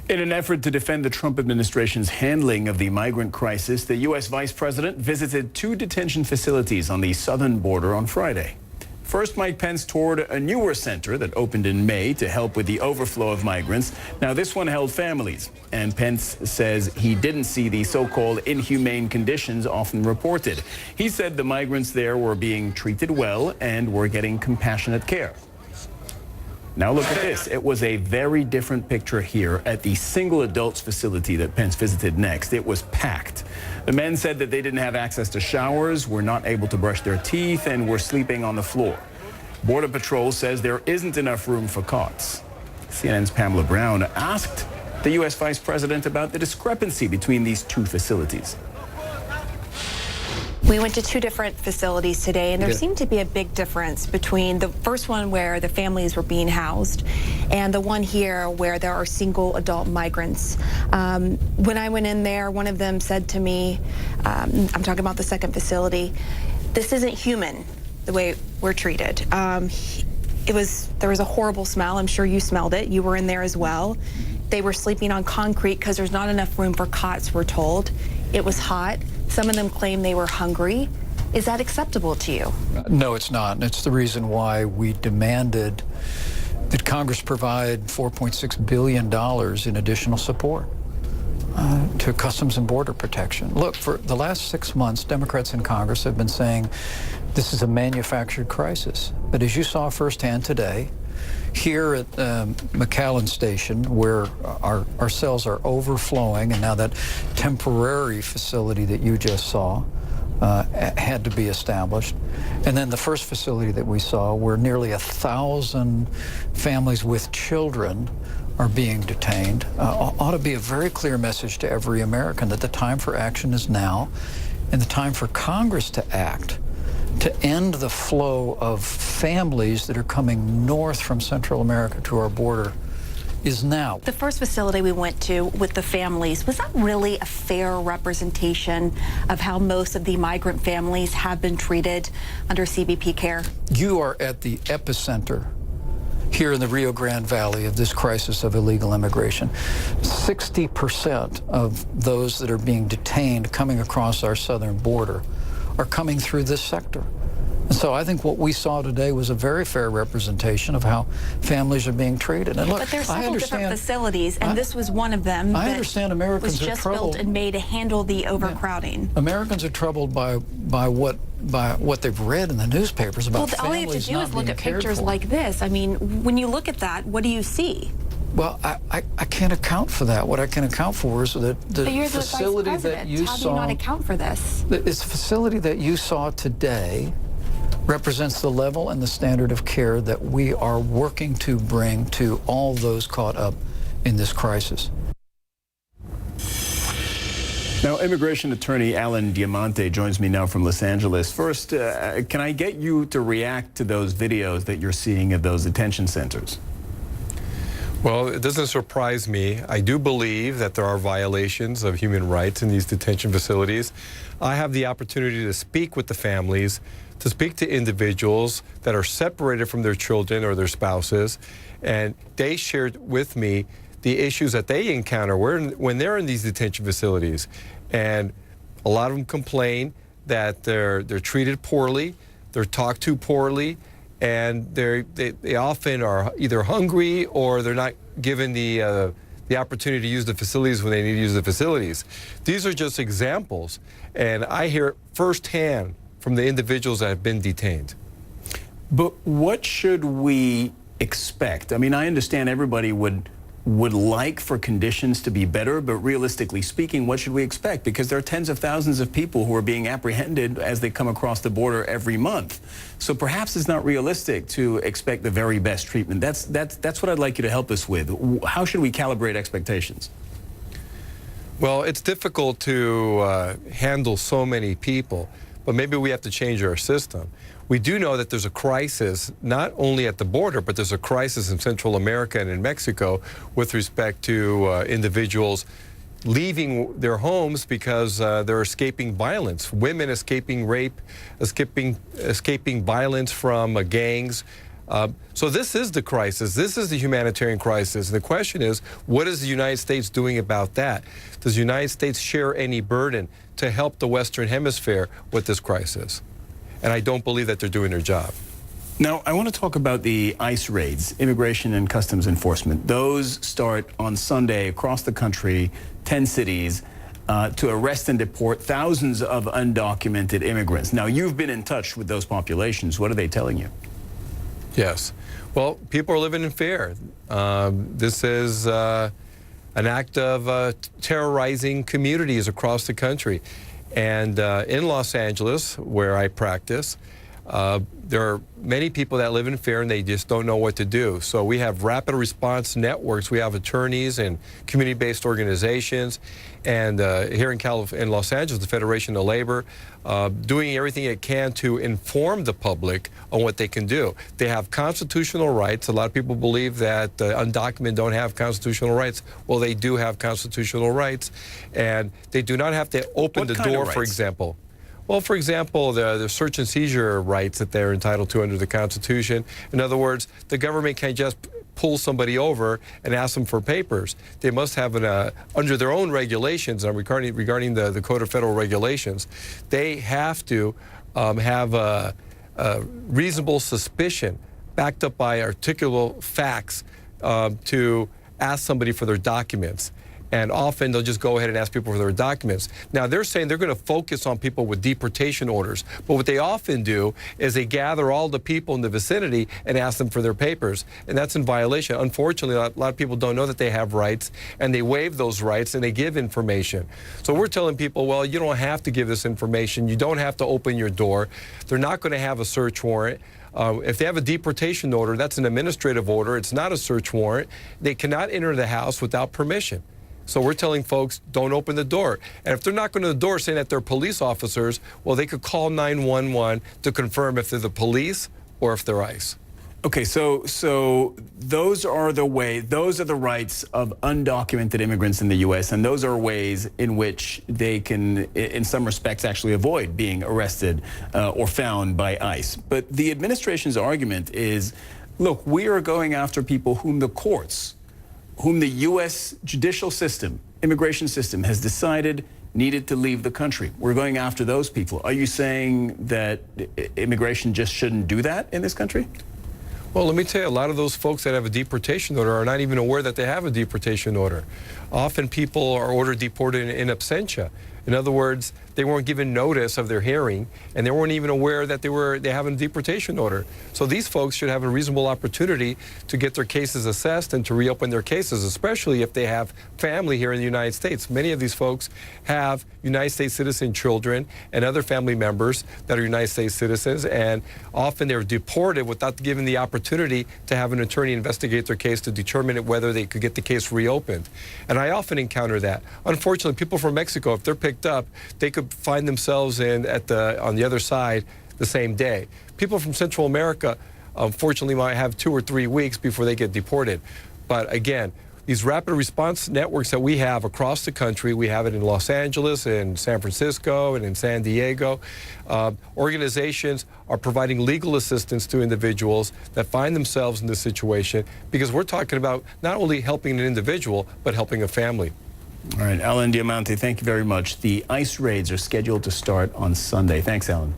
In an effort to defend the Trump administration's handling of the migrant crisis, the U.S. Vice President visited 2 detention facilities on the southern border on Friday. First, Mike Pence toured a newer center that opened in May to help with the overflow of migrants. Now, this one held families, and Pence says he didn't see the so-called inhumane conditions often reported. He said the migrants there were being treated well and were getting compassionate care. Now look at this. It was a very different picture here at the single adults facility that Pence visited next. It was packed. The men said that they didn't have access to showers, were not able to brush their teeth, and were sleeping on the floor. Border Patrol says there isn't enough room for cots. CNN's Pamela Brown asked the U.S. Vice President about the discrepancy between these 2 facilities. We went to 2 different facilities today, and there seemed to be a big difference between the first one where the families were being housed and the one here where there are single adult migrants. When I went in there, one of them said to me, I'm talking about the second facility, this isn't human, the way we're treated. There was a horrible smell. I'm sure you smelled it. You were in there as well. They were sleeping on concrete because there's not enough room for cots, we're told. It was hot. Some of them claim they were hungry. Is that acceptable to you? No, it's not. And it's the reason why we demanded that Congress provide $4.6 billion in additional support to Customs and Border Protection. Look, for the last 6 months, Democrats in Congress have been saying this is a manufactured crisis. But as you saw firsthand today, here at McAllen Station, where our cells are overflowing, and now that temporary facility that you just saw had to be established. And then the first facility that we saw, where nearly 1,000 families with children are being detained, ought to be a very clear message to every American that the time for action is now, and the time for Congress to act to end the flow of families that are coming north from Central America to our border is now. The first facility we went to with the families, was that really a fair representation of how most of the migrant families have been treated under CBP care? You are at the epicenter here in the Rio Grande Valley of this crisis of illegal immigration. 60% of those that are being detained coming across our southern border are coming through this sector. And so I think what we saw today was a very fair representation of how families are being treated. And look, but there's several different facilities, and this was one of them. I understand Americans was just built and made to handle the overcrowding. Yeah. Americans are troubled by what they've read in the newspapers about families not being cared for. All you have to do is look at pictures like this. I mean, when you look at that, what do you see? Well, I can't account for that. What I can account for is that the facility that you saw. How do you not account for this? This facility that you saw today represents the level and the standard of care that we are working to bring to all those caught up in this crisis. Now, immigration attorney Alan Diamante joins me now from Los Angeles. First, can I get you to react to those videos that you're seeing of those detention centers? Well, it doesn't surprise me. I do believe that there are violations of human rights in these detention facilities. I have the opportunity to speak with the families, to speak to individuals that are separated from their children or their spouses, and they shared with me the issues that they encounter when they're in these detention facilities. And a lot of them complain that they're treated poorly, they're talked to poorly, and they often are either hungry or they're not given the opportunity to use the facilities when they need to use the facilities. These are just examples, and I hear firsthand from the individuals that have been detained. But what should we expect? I mean, I understand everybody would like for conditions to be better, but realistically speaking, what should we expect? Because there are tens of thousands of people who are being apprehended as they come across the border every month. So perhaps it's not realistic to expect the very best treatment. That's what I'd like you to help us with. How should we calibrate expectations? Well, it's difficult to handle so many people, but maybe we have to change our system. We do know that there's a crisis, not only at the border, but there's a crisis in Central America and in Mexico with respect to individuals leaving their homes because they're escaping violence. Women escaping rape, escaping violence from gangs. So this is the crisis. This is the humanitarian crisis. And the question is, what is the United States doing about that? Does the United States share any burden to help the Western Hemisphere with this crisis? And I don't believe that they're doing their job. Now, I want to talk about the ICE raids, Immigration and Customs Enforcement. Those start on Sunday across the country, 10 cities, to arrest and deport thousands of undocumented immigrants. Now, you've been in touch with those populations. What are they telling you? Yes. Well, people are living in fear. This is an act of terrorizing communities across the country. And in Los Angeles, where I practice, there are many people that live in fear and they just don't know what to do. So we have rapid response networks. We have attorneys and community-based organizations. And here in Los Angeles, the Federation of Labor, doing everything it can to inform the public on what they can do. They have constitutional rights. A lot of people believe that undocumented don't have constitutional rights. Well, they do have constitutional rights. And they do not have to open the door, for example. Well, for example, the search and seizure rights that they're entitled to under the Constitution. In other words, the government can't just pull somebody over and ask them for papers. They must have under their own regulations, regarding the Code of Federal Regulations, they have to have a reasonable suspicion backed up by articulable facts to ask somebody for their documents. And often they'll just go ahead and ask people for their documents. Now, they're saying they're going to focus on people with deportation orders. But what they often do is they gather all the people in the vicinity and ask them for their papers. And that's in violation. Unfortunately, a lot of people don't know that they have rights, and they waive those rights and they give information. So we're telling people, well, you don't have to give this information. You don't have to open your door. They're not going to have a search warrant. If they have a deportation order, that's an administrative order. It's not a search warrant. They cannot enter the house without permission. So we're telling folks, don't open the door. And if they're not going to the door saying that they're police officers, well, they could call 911 to confirm if they're the police or if they're ICE. Okay, so those are the rights of undocumented immigrants in the U.S., and those are ways in which they can, in some respects, actually avoid being arrested or found by ICE. But the administration's argument is, look, we are going after people whom the courts, whom the U.S. judicial system, immigration system, has decided needed to leave the country. We're going after those people. Are you saying that immigration just shouldn't do that in this country? Well, let me tell you, a lot of those folks that have a deportation order are not even aware that they have a deportation order. Often people are ordered deported in absentia. In other words, they weren't given notice of their hearing, and they weren't even aware that they have a deportation order. So these folks should have a reasonable opportunity to get their cases assessed and to reopen their cases, especially if they have family here in the United States. Many of these folks have United States citizen children and other family members that are United States citizens, and often they're deported without given the opportunity to have an attorney investigate their case to determine whether they could get the case reopened. And I often encounter that. Unfortunately, people from Mexico, if they're picked up, they could find themselves on the other side the same day. People from Central America, unfortunately, might have 2 or 3 weeks before they get deported. But again, these rapid response networks that we have across the country, we have it in Los Angeles, in San Francisco, and in San Diego. Organizations are providing legal assistance to individuals that find themselves in this situation, because we're talking about not only helping an individual, but helping a family. All right, Alan Diamante, thank you very much. The ICE raids are scheduled to start on Sunday. Thanks, Alan.